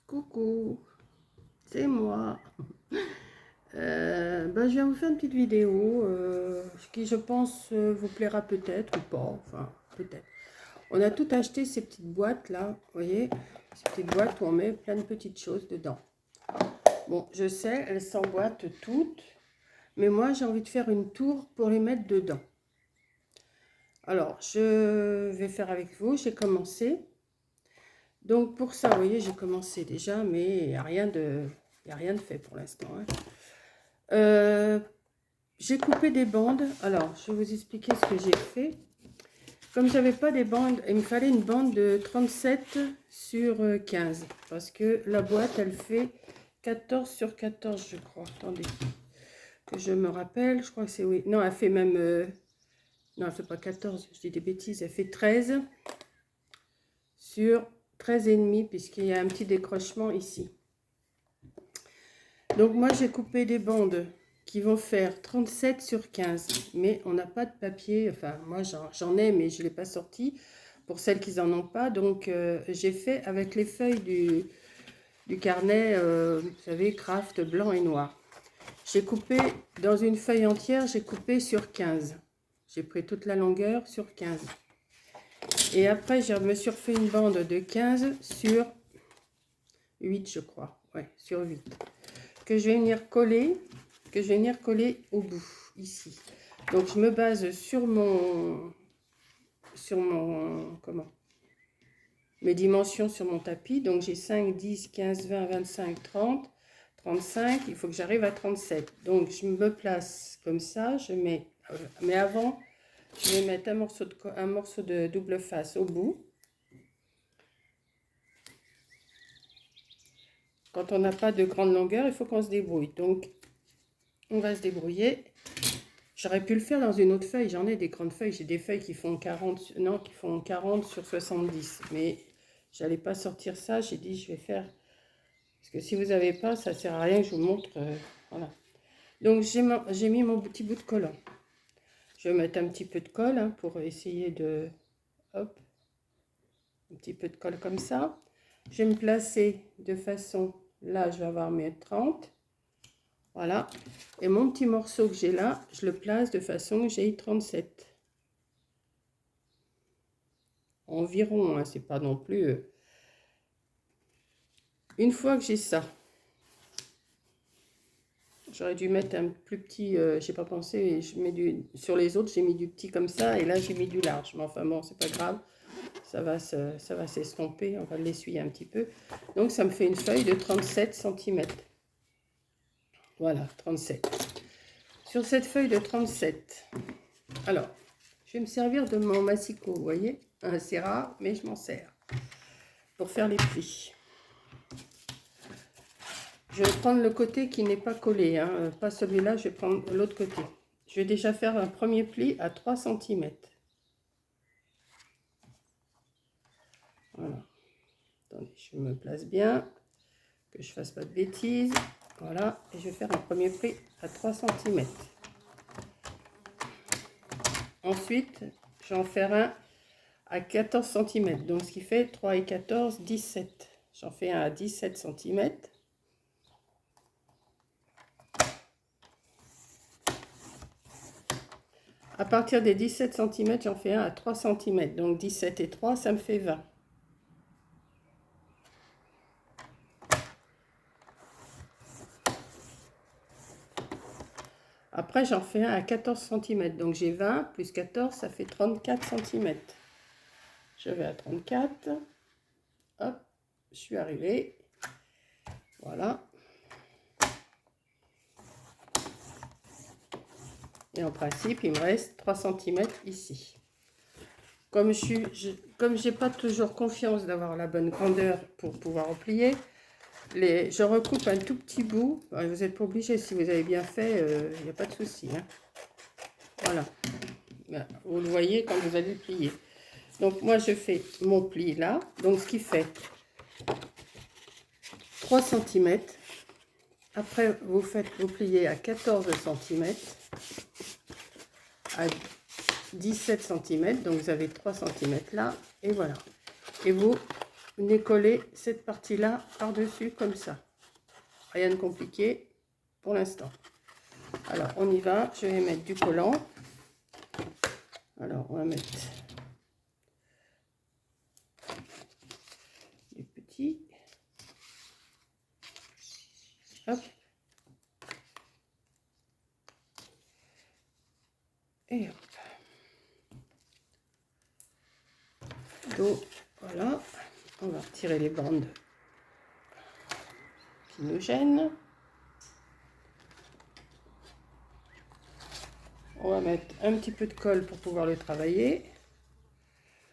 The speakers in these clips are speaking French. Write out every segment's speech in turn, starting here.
Coucou, c'est moi. Je viens vous faire une petite vidéo qui, je pense, vous plaira peut-être ou pas. Enfin, peut-être. On a tout acheté ces petites boîtes là, vous voyez, ces petites boîtes où on met plein de petites choses dedans. Bon, je sais, elles s'emboîtent toutes, mais moi j'ai envie de faire une tour pour les mettre dedans. Alors, je vais faire avec vous, j'ai commencé. Donc pour ça, vous voyez, j'ai commencé déjà, mais il n'y a rien de fait pour l'instant. J'ai coupé des bandes. Alors, je vais vous expliquer ce que j'ai fait. Comme j'avais pas des bandes, il me fallait une bande de 37 sur 15. Parce que la boîte, elle fait 14 sur 14, je crois. Attendez, que je me rappelle. Je crois que c'est oui. Non, elle fait même... non, elle fait pas 14, je dis des bêtises. Elle fait 13 sur 13,5, puisqu'il y a un petit décrochement ici. Donc moi j'ai coupé des bandes qui vont faire 37 sur 15, mais on n'a pas de papier, enfin moi j'en ai mais je ne l'ai pas sorti pour celles qui n'en ont pas, donc j'ai fait avec les feuilles du carnet, vous savez, craft blanc et noir. J'ai coupé dans une feuille entière, j'ai coupé sur 15, j'ai pris toute la longueur sur 15. Et après je me suis refait une bande de 15 sur 8 je crois, ouais, sur 8. Que je vais venir coller, au bout, ici. Donc je me base sur mon mes dimensions sur mon tapis. Donc j'ai 5, 10, 15, 20, 25, 30, 35. Il faut que j'arrive à 37. Donc je me place comme ça. Je mets, mais avant, je vais mettre un morceau de double face au bout. Quand on n'a pas de grande longueur, il faut qu'on se débrouille. Donc, on va se débrouiller. J'aurais pu le faire dans une autre feuille. J'en ai des grandes feuilles. J'ai des feuilles qui font 40, non, qui font 40 sur 70. Mais j'allais pas sortir ça. J'ai dit, je vais faire... Parce que si vous n'avez pas, ça sert à rien que je vous montre. Voilà. Donc, j'ai mis mon petit bout de collant. Je vais mettre un petit peu de colle hein, pour essayer de... Hop. Un petit peu de colle comme ça. Je vais me placer de façon... Là, je vais avoir mes 30. Voilà. Et mon petit morceau que j'ai là, je le place de façon que j'ai 37. Environ, hein, c'est pas non plus... Une fois que j'ai ça, j'aurais dû mettre un plus petit... j'ai pas pensé, je mets sur les autres, j'ai mis du petit comme ça, et là, j'ai mis du large. Mais enfin bon, c'est pas grave. Ça va s'estomper, on va l'essuyer un petit peu. Donc, ça me fait une feuille de 37 cm. Voilà, 37. Sur cette feuille de 37, alors, je vais me servir de mon massicot, vous voyez. C'est rare, mais je m'en sers pour faire les plis. Je vais prendre le côté qui n'est pas collé, hein. Pas celui-là, je vais prendre l'autre côté. Je vais déjà faire un premier pli à 3 cm. Voilà. Attendez, je me place bien, que je ne fasse pas de bêtises. Voilà, et je vais faire un premier pli à 3 cm. Ensuite, je vais en faire un à 14 cm. Donc, ce qui fait 3 et 14, 17. J'en fais un à 17 cm. À partir des 17 cm, j'en fais un à 3 cm. Donc 17 et 3, ça me fait 20. Après, j'en fais un à 14 cm. Donc j'ai 20 plus 14, ça fait 34 cm. Je vais à 34. Hop, je suis arrivée. Voilà. Et en principe, il me reste 3 cm ici. Comme je n'ai pas toujours confiance d'avoir la bonne grandeur pour pouvoir replier, je recoupe un tout petit bout. Vous n'êtes pas obligé, si vous avez bien fait, il n'y a pas de souci. Hein. Voilà. Vous le voyez quand vous allez plier. Donc moi, je fais mon pli là. Donc ce qui fait 3 cm. Après, vous pliez à 14 cm. À 17 cm, donc vous avez 3 cm là, et voilà. Et vous venez coller cette partie-là par-dessus comme ça. Rien de compliqué pour l'instant. Alors, on y va. Je vais mettre du collant. Alors, on va mettre du petit. Hop. Et hop. Donc, voilà. On va retirer les bandes qui nous gênent. On va mettre un petit peu de colle pour pouvoir le travailler.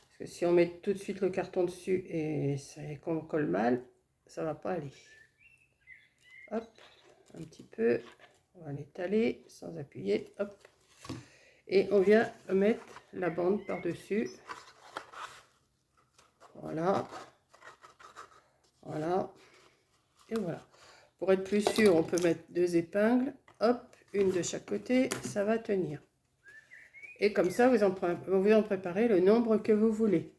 Parce que si on met tout de suite le carton dessus et qu'on colle mal, ça va pas aller. Hop, un petit peu. On va l'étaler sans appuyer. Hop. Et on vient mettre la bande par-dessus. Voilà. Voilà. Et voilà. Pour être plus sûr, on peut mettre 2 épingles. Hop, une de chaque côté, ça va tenir. Et comme ça, vous en préparez le nombre que vous voulez.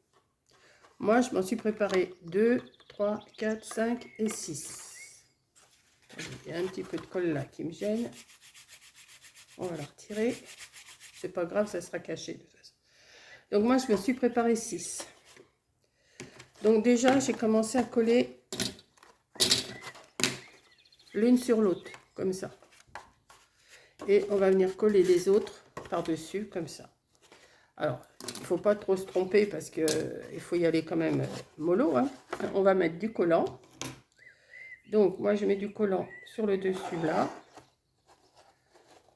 Moi, je m'en suis préparé 2, 3, 4, 5 et 6. Il y a un petit peu de colle là qui me gêne. On va la retirer. C'est pas grave, ça sera caché de toute façon. Donc moi, je me suis préparé 6. Donc déjà, j'ai commencé à coller l'une sur l'autre, comme ça. Et on va venir coller les autres par-dessus, comme ça. Alors, il ne faut pas trop se tromper parce qu'il faut y aller quand même mollo. Hein. On va mettre du collant. Donc, moi, je mets du collant sur le dessus, là.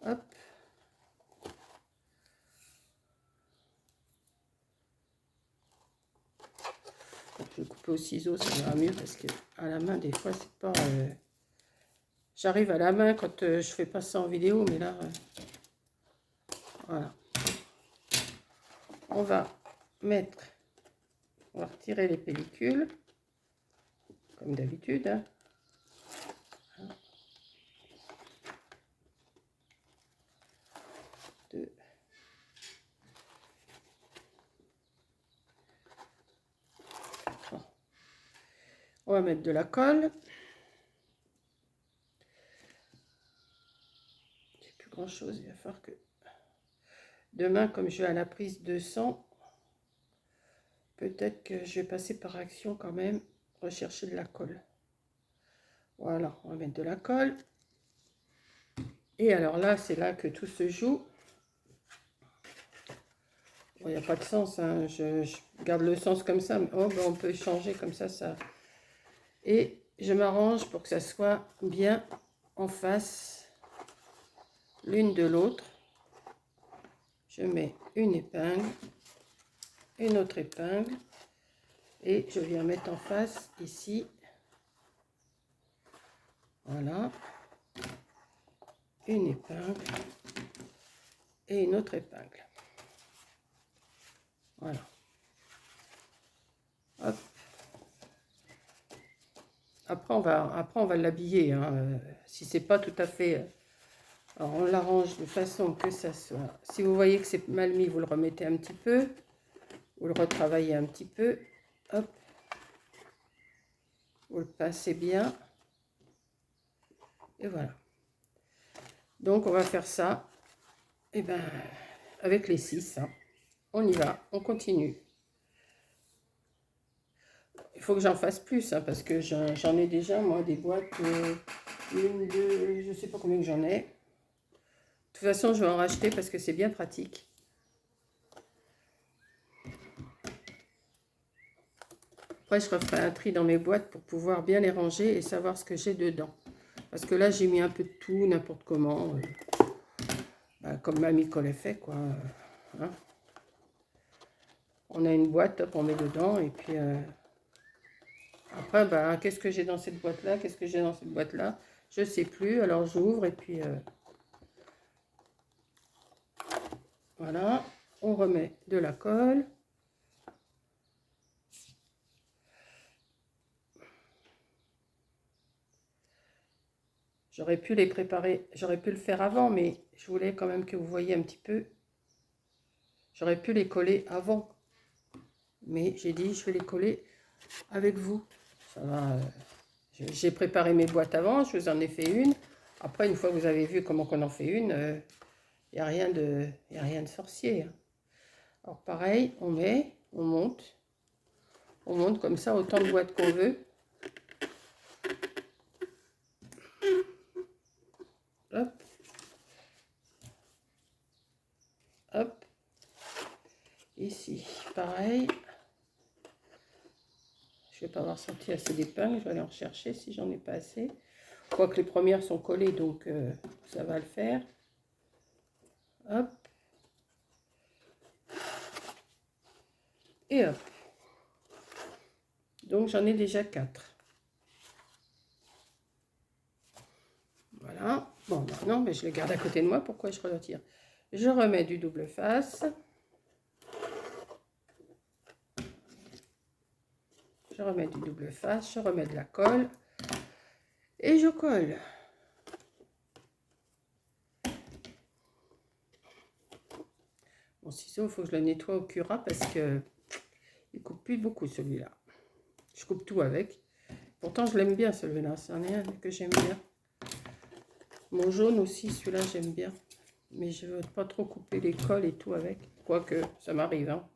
Hop. Je vais couper au ciseau, ça ira mieux parce que à la main, des fois, c'est pas... J'arrive à la main quand je fais pas ça en vidéo, mais là... voilà. On va mettre... On va retirer les pellicules, comme d'habitude. Hein. Deux. On va mettre de la colle. J'ai plus grand chose, il va falloir que... Demain, comme je vais à la prise de sang, peut-être que je vais passer par action quand même, rechercher de la colle. Voilà, on va mettre de la colle. Et alors là, c'est là que tout se joue. Bon, il n'y a pas de sens, hein. Je garde le sens comme ça, mais oh, ben on peut changer comme ça. Et je m'arrange pour que ça soit bien en face l'une de l'autre. Je mets une épingle, une autre épingle, et je viens mettre en face ici. Voilà. Une épingle et une autre épingle. Voilà. Hop. Après on va l'habiller. Hein. Si c'est pas tout à fait... Alors on l'arrange de façon que ça soit... Si vous voyez que c'est mal mis, vous le remettez un petit peu. Vous le retravaillez un petit peu. Hop. Vous le pincez bien. Et voilà. Donc on va faire ça. Et ben avec les 6. Hein. On y va. On continue. Il faut que j'en fasse plus, hein, parce que j'en ai déjà, moi, des boîtes, une, deux, je ne sais pas combien que j'en ai. De toute façon, je vais en racheter parce que c'est bien pratique. Après, je referai un tri dans mes boîtes pour pouvoir bien les ranger et savoir ce que j'ai dedans. Parce que là, j'ai mis un peu de tout, n'importe comment. Comme Mamie Collet fait, quoi. Hein. On a une boîte, hop, on met dedans, et puis... après, qu'est-ce que j'ai dans cette boîte-là? Qu'est-ce que j'ai dans cette boîte-là? Je ne sais plus. Alors, j'ouvre et puis... voilà. On remet de la colle. J'aurais pu les préparer. J'aurais pu le faire avant, mais je voulais quand même que vous voyiez un petit peu. J'aurais pu les coller avant. Mais j'ai dit, je vais les coller avec vous. Ça va. J'ai préparé mes boîtes avant, je vous en ai fait une. Après, une fois que vous avez vu comment qu'on en fait une, il n'y a rien de sorcier. Hein. Alors pareil, on monte. On monte comme ça autant de boîtes qu'on veut. Hop. Hop. Ici, pareil. Je vais pas avoir sorti assez d'épingles, je vais aller en chercher si j'en ai pas assez. Quoique les premières sont collées, donc ça va le faire. Hop. Et hop. Donc j'en ai déjà 4. Voilà. Bon, maintenant, mais je le garde à côté de moi. Pourquoi je retire? Je remets du double face. Je remets du double face. Je remets de la colle. Et je colle. Mon ciseau, il faut que je le nettoie au Cura parce que il coupe plus beaucoup celui-là. Je coupe tout avec. Pourtant, je l'aime bien celui-là. C'est un que j'aime bien. Mon jaune aussi, celui-là, j'aime bien. Mais je ne veux pas trop couper les colles et tout avec. Quoique, ça m'arrive. Hein.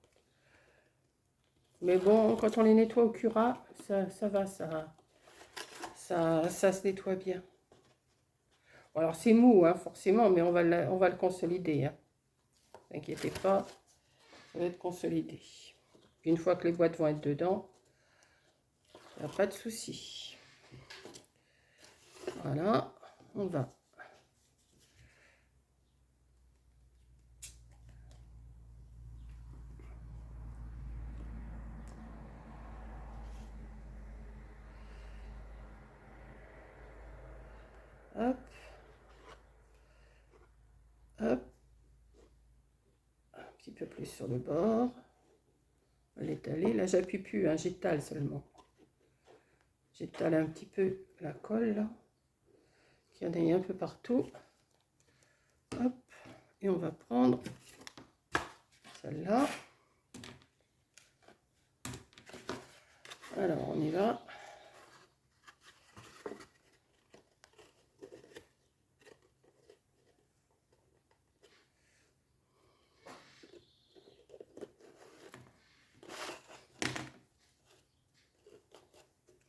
Mais bon, quand on les nettoie au Cura, ça va, ça se nettoie bien. Bon, alors, c'est mou, hein, forcément, mais on va le consolider. Hein. Ne vous inquiétez pas, ça va être consolidé. Puis une fois que les boîtes vont être dedans, il n'y a pas de souci. Voilà, on va. Hop. Hop. Un petit peu plus sur le bord. On va l'étaler. Là, j'appuie plus, hein, j'étale seulement. J'étale un petit peu la colle, là. Qu'il y en ait un peu partout. Hop. Et on va prendre celle-là. Alors, on y va.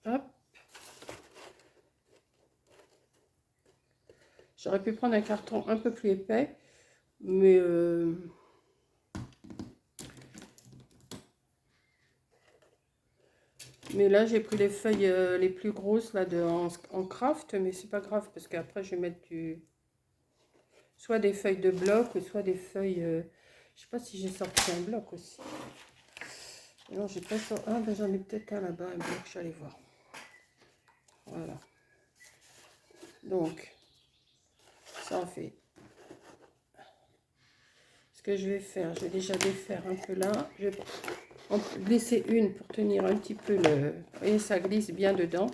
Hop. J'aurais pu prendre un carton un peu plus épais, mais là j'ai pris les feuilles les plus grosses là en craft, mais c'est pas grave parce qu'après je vais mettre soit des feuilles de bloc ou soit des feuilles. Je sais pas si j'ai sorti un bloc aussi. Non, j'ai pas sorti. Ah ben j'en ai peut-être un là-bas, un bloc, je vais aller voir. Voilà. Donc ça en fait. Ce que je vais faire, je vais déjà défaire un peu là. Je vais en glisser une pour tenir un petit peu le... Vous voyez, ça glisse bien dedans.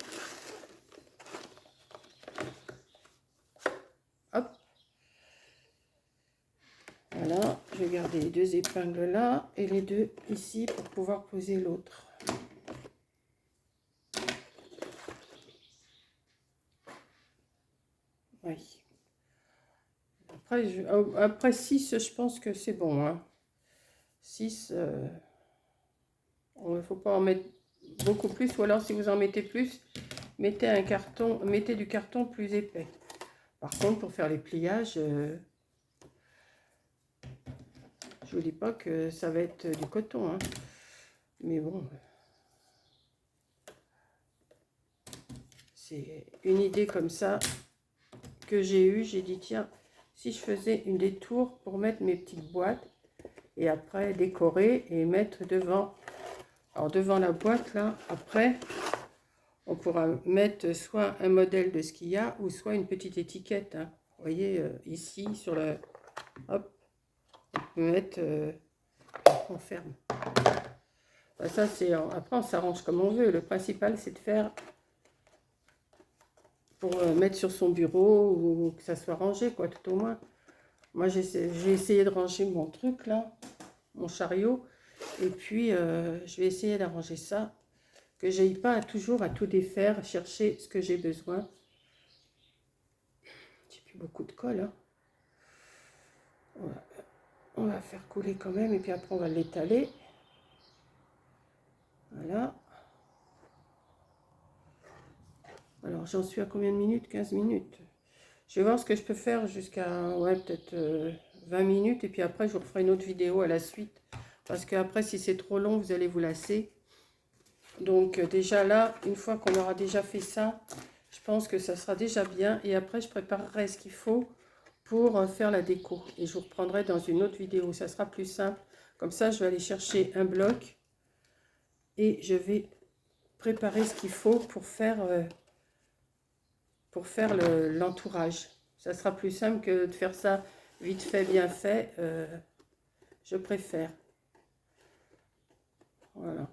Hop. Voilà, je vais garder les deux épingles là et les deux ici pour pouvoir poser l'autre. Oui. Après 6, je pense que c'est bon. Hein. 6, il ne faut pas en mettre beaucoup plus. Ou alors, si vous en mettez plus, mettez du carton plus épais. Par contre, pour faire les pliages, je vous dis pas que ça va être du coton. Hein. Mais bon, c'est une idée comme ça que j'ai eue. J'ai dit, tiens, si je faisais une détour pour mettre mes petites boîtes et après décorer et mettre devant. Alors devant la boîte là, après, on pourra mettre soit un modèle de ce qu'il y a ou soit une petite étiquette. Hein. Vous voyez ici sur le... Hop, on peut mettre... on ferme. Ben, ça c'est... Après on s'arrange comme on veut. Le principal c'est de faire pour mettre sur son bureau ou que ça soit rangé quoi, tout au moins. Moi j'ai essayé de ranger mon truc là, mon chariot. Et puis je vais essayer d'arranger ça que j'aille pas toujours à tout défaire, chercher ce que j'ai besoin. J'ai plus beaucoup de colle, hein. On va faire couler quand même et puis après on va l'étaler. Voilà. Alors j'en suis à combien de minutes? 15 minutes. Je vais voir ce que je peux faire jusqu'à, ouais, peut-être 20 minutes. Et puis après, je vous referai une autre vidéo à la suite. Parce qu'après, si c'est trop long, vous allez vous lasser. Donc déjà là, une fois qu'on aura déjà fait ça, je pense que ça sera déjà bien. Et après, je préparerai ce qu'il faut pour faire la déco. Et je vous reprendrai dans une autre vidéo. Ça sera plus simple. Comme ça, je vais aller chercher un bloc. Et je vais préparer ce qu'il faut pour faire l'entourage. Ça sera plus simple que de faire ça vite fait, bien fait. Je préfère. Voilà.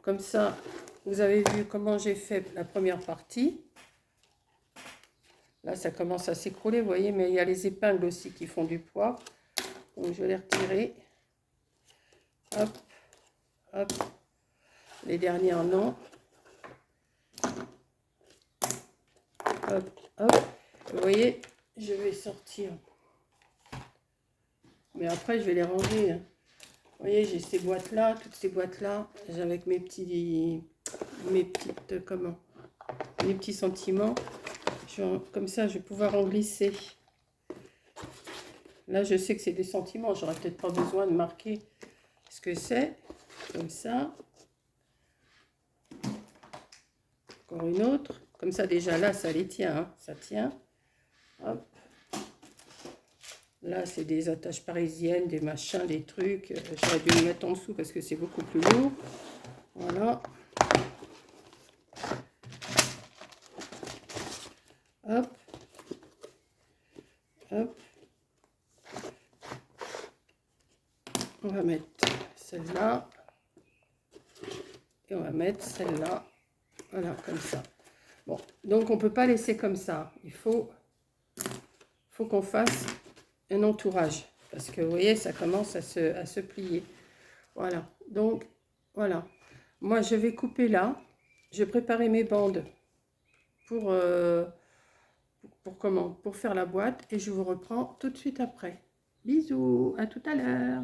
Comme ça, vous avez vu comment j'ai fait la première partie. Là, ça commence à s'écrouler, vous voyez, mais il y a les épingles aussi qui font du poids. Donc, je vais les retirer. Hop, hop. Les dernières, non. Hop, hop. Vous voyez, je vais sortir. Mais après, je vais les ranger. Vous voyez, j'ai ces boîtes-là, toutes ces boîtes-là, avec mes petits sentiments. Comme ça, je vais pouvoir en glisser. Là, je sais que c'est des sentiments. J'aurais peut-être pas besoin de marquer ce que c'est. Comme ça. Encore une autre. Comme ça, déjà, là, ça les tient. Hein. Ça tient. Hop. Là, c'est des attaches parisiennes, des machins, des trucs. J'aurais dû le mettre en dessous parce que c'est beaucoup plus lourd. Voilà. Hop. Hop. On va mettre celle-là. Et on va mettre celle-là. Voilà, comme ça. Bon, donc on ne peut pas laisser comme ça. Il faut qu'on fasse un entourage. Parce que vous voyez, ça commence à se plier. Voilà. Donc, voilà. Moi, je vais couper là. Je vais préparer mes bandes pour comment? Pour faire la boîte. Et je vous reprends tout de suite après. Bisous, à tout à l'heure.